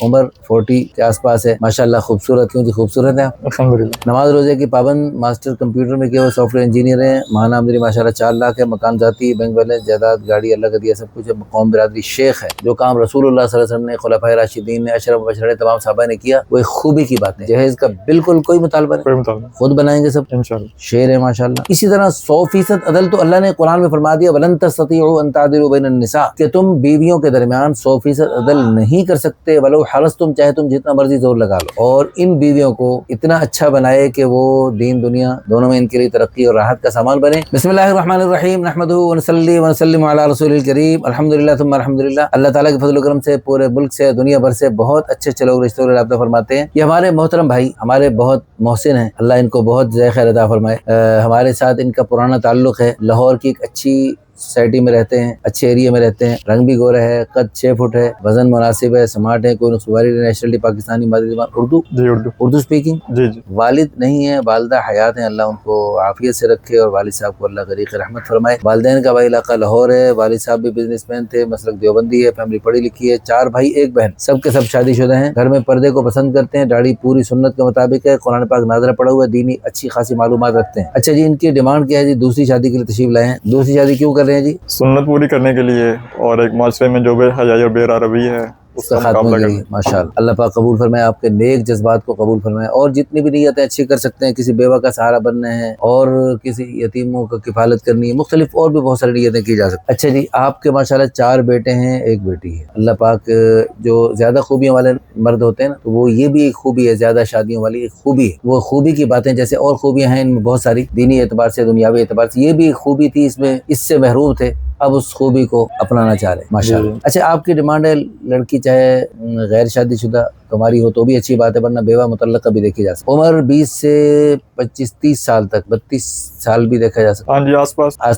عمر 40 کے آس پاس ہے، ماشاءاللہ خوبصورت، کیوں جی خوبصورت ہے آپ؟ الحمدللہ۔ نماز روزے کی پابند، ماسٹر کمپیوٹر میں کیا وہ سافٹ ویئر انجینئر ہیں، ماہانہ آمدنی ماشاءاللہ 4 لاکھ ہے، مکان ذاتی، بینک بیلنس، جائیداد، گاڑی اللہ کا دیا سب کچھ ہے، قوم برادری شیخ ہے، جو کام رسول اللہ صلی اللہ علیہ وسلم نے، خلفائے راشدین نے، اشرف مبشرین نے، تمام صحابہ نے کیا، وہ ایک خوبی کی بات ہے، جہیز کا بالکل کوئی مطالبہ نہیں، کوئی مطالبہ خود بنائیں گے سب، انشاءاللہ۔ شعر ہے ماشاءاللہ۔ اسی طرح 100% عدل تو اللہ نے قرآن میں فرما دیا، وَلَن تَسْتَطِيعُوا أَن تَعْدِلُوا بَيْنَ النِّسَاءِ، کہ تم بیویوں کے درمیان 100% عدل نہیں کر سکتے، وَلَوْ حَرَصْتُمْ، چاہے تم جتنا مرضی زور لگا لو، اور ان بیویوں کو اتنا اچھا بنائے کہ وہ دین دنیا دونوں میں ان کے لیے ترقی اور راحت کا سامان بنے۔ بسم اللہ الرحمن الرحیم، نحمدہ ونصلی ونسلم علی رسول الکریم، الحمدللہ ثم الحمدللہ۔ اللہ تعالیٰ کے فضل و کرم سے پورے ملک سے، دنیا بھر سے بہت اچھے اچھے لوگ رشتہ اور رابطہ فرماتے ہیں۔ یہ ہمارے محترم بھائی، ہمارے بہت محسن ہیں، اللہ ان کو بہت جزائے خیر عطا فرمائے۔ ہمارے ساتھ ان کا پرانا تعلق ہے، لاہور کی ایک اچھی سوسائٹی میں رہتے ہیں، اچھے ایریا میں رہتے ہیں، رنگ بھی گورا ہے، قد 6 فٹ ہے، وزن مناسب ہے، سمارٹ ہے، کوئی نقصواری نہیں، نیشنلٹی پاکستانی، مادری زبان اردو، جی اردو۔ اردو اسپیکنگ۔ جی جی۔ والد نہیں ہے، والدہ حیات ہیں، اللہ ان کو عافیت سے رکھے، اور والد صاحب کو اللہ غریق رحمت فرمائے۔ والدین کا بھائی علاقہ لاہور ہے، والد صاحب بھی بزنس مین تھے، مسلک دیوبندی ہے، فیملی پڑھی لکھی ہے، 4 بھائی 1 بہن، سب کے سب شادی شدہ ہیں، گھر میں پردے کو پسند کرتے ہیں، داڑھی پوری سنت کے مطابق ہے، قرآن پاک نازلہ پڑھا ہوا ہے، دینی اچھی خاصی معلومات رکھتے ہیں۔ اچھا جی، ان کی ڈیمانڈ کیا ہے جی؟ دوسری شادی کے لیے تشریف لائے ہیں۔ دوسری شادی کیوں کر رہے ہیں جی؟ سنت پوری کرنے کے لیے، اور ایک معاشرے میں جو بے حیائی اور بے روی ہے اس کا خاتمے مقابلہ کے کرنے۔ لیے ماشاءاللہ، اللہ پاک قبول فرمائے، آپ کے نیک جذبات کو قبول فرمائے، اور جتنی بھی نیتیں اچھی کر سکتے ہیں، کسی بیوہ کا سہارا بننا ہے، اور کسی یتیموں کا کفالت کرنی ہے، مختلف اور بھی بہت ساری نیتیں کی جا سکتی ہیں۔ اچھا جی، آپ کے ماشاءاللہ 4 بیٹے ہیں، 1 بیٹی ہے۔ اللہ پاک جو زیادہ خوبیوں والے مرد ہوتے ہیں نا، تو وہ یہ بھی ایک خوبی ہے، زیادہ شادیوں والی ایک خوبی ہے، وہ خوبی کی باتیں جیسے اور خوبیاں ہیں ان میں بہت ساری، دینی اعتبار سے، دنیاوی اعتبار سے، یہ بھی ایک خوبی تھی، اس میں اس سے محروم تھے، اب اس خوبی کو اپنانا چاہ رہے ہیں ماشاءاللہ۔ اچھا، آپ کی ڈیمانڈ ہے لڑکی چاہے غیر شادی شدہ کماری ہو تو بھی اچھی بات ہے، ورنہ بیوہ مطلقہ بھی دیکھی جا سکتی، عمر 20 سے 25-30 سال تک، 32 سال بھی دیکھا جا سکتا، ہاں جی، آس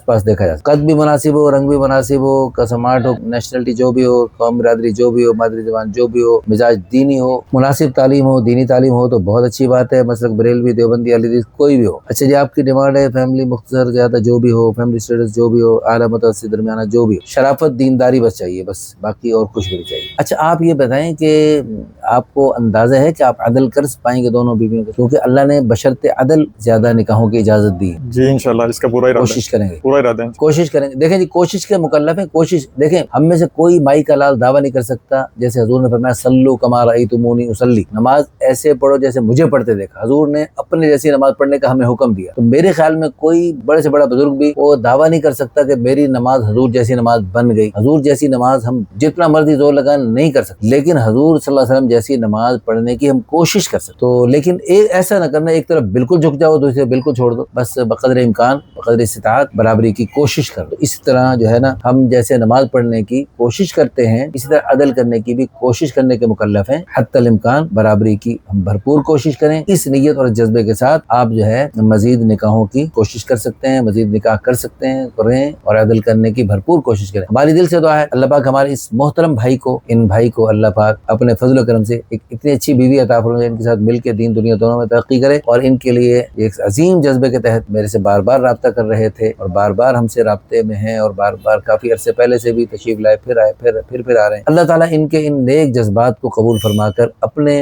پاس دیکھا جا سکتا، قد بھی مناسب ہو، رنگ بھی مناسب ہو، سمارٹ ہو، نیشنلٹی جو بھی ہو، قوم برادری جو بھی ہو، مادری زبان جو بھی ہو، مزاج دینی ہو، مناسب تعلیم ہو، دینی تعلیم ہو تو بہت اچھی بات ہے، مسلک بریلوی، دیوبندی، اہل حدیث کوئی بھی ہو۔ اچھا جی، آپ کی ڈیمانڈ ہے فیملی مختصر زیادہ جو بھی ہو، فیملی اسٹیٹس جو بھی ہو، اعلیٰ متوسط درمیانہ جو بھی ہو، شرافت دینداری بس چاہیے، بس باقی اور کچھ بھی نہیں چاہیے۔ اچھا، آپ یہ بتائیں کہ آپ کو اندازہ ہے کہ آپ عدل کر پائیں گے دونوں بیویوں کو؟ کیونکہ اللہ نے بشرط عدل زیادہ نکاحوں کی اجازت دی ہے۔ جی انشاءاللہ، اس کا پورا ارادہ ہے، کوشش کریں گے، پورا ارادہ ہے۔ کوشش کریں گے۔ دیکھیں جی، کوشش کے مکلف ہیں، کوشش دیکھیں، ہم میں سے کوئی مائی کا لال دعویٰ نہیں کر سکتا، جیسے حضور نے فرمایا صلو کما رأیتمونی اصلی، نماز ایسے پڑھو جیسے مجھے پڑھتے دیکھا، حضور نے اپنے جیسی نماز پڑھنے کا ہمیں حکم دیا، تو میرے خیال میں کوئی بڑے سے بڑا بزرگ بھی وہ دعویٰ نہیں کر سکتا کہ میری نماز حضور جیسی نماز بن گئی۔ حضور جیسی نماز ہم جتنا مرضی زور لگا نہیں کر سکتے، لیکن حضور صلی اللہ علیہ وسلم جیسی نماز پڑھنے کی ہم کوشش کر سکتے، تو لیکن ایسا نہ کرنا ایک طرف بالکل جھک جاؤ دوسرے بالکل چھوڑ دو، بس بقدر امکان بقدر استطاعت برابری کی کوشش کر دو۔ اس طرح جو ہے نا، ہم جیسے نماز پڑھنے کی کوشش کرتے ہیں، اسی طرح عدل کرنے کی بھی کوشش کرنے کے مکلف ہیں، حتی الامکان برابری کی ہم بھرپور کوشش کریں، اس نیت اور جذبے کے ساتھ آپ جو ہے مزید نکاحوں کی کوشش کر سکتے ہیں، مزید نکاح کر سکتے ہیں، کریں اور عدل کرنے کی بھرپور کوشش کریں۔ ہماری دل سے دعا ہے اللہ پاک ہمارے اس محترم بھائی کو، ان بھائی کو اللہ پاک اپنے فضل و کرم سے ایک اتنی اچھی بیوی عطا فرمائے، ان کے ساتھ مل کے دین دنیا دونوں میں ترقی کرے، اور ان کے لیے ایک عظیم جذبے کے تحت میرے سے بار بار رابطہ کر رہے تھے، اور بار بار ہم سے رابطے میں ہیں، اور بار بار کافی عرصے پہلے سے بھی تشریف لائے، پھر آئے، پھر آ رہے ہیں۔ اللہ تعالیٰ ان کے ان نیک جذبات کو قبول فرما کر اپنے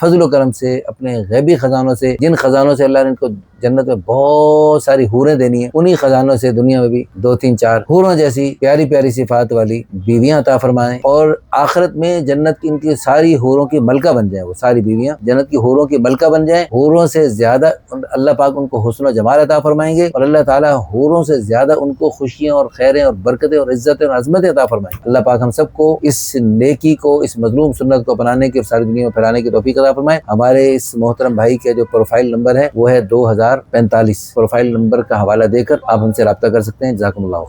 فضل و کرم سے، اپنے غیبی خزانوں سے، جن خزانوں سے اللہ نے ان کو جنت میں بہت ساری حوریں دینی ہیں، انہی خزانوں سے دنیا میں بھی 2-3-4 حوروں جیسی پیاری پیاری صفات والی بیویاں عطا فرمائیں، اور آخرت میں جنت کی ان کی ساری حوروں کی ملکہ بن جائیں، وہ ساری بیویاں جنت کی حوروں کی ملکہ بن جائیں، حوروں سے زیادہ اللہ پاک ان کو حسن و جمال عطا فرمائیں گے، اور اللہ تعالیٰ حوروں سے زیادہ ان کو خوشیاں اور خیریں اور برکتیں اور عزتیں اور عظمتیں عطا فرمائیں گے۔ اللہ پاک ہم سب کو اس نیکی کو، اس مظلوم سنت کو اپنانے کی اور ساری دنیا میں پھیلانے کی توفیق عطا فرمائے۔ ہمارے اس محترم بھائی کے جو پروفائل نمبر ہے وہ ہے 2045، پروفائل نمبر کا حوالہ دے کر آپ ہم سے رابطہ کر سکتے ہیں۔ جزاکم اللہ۔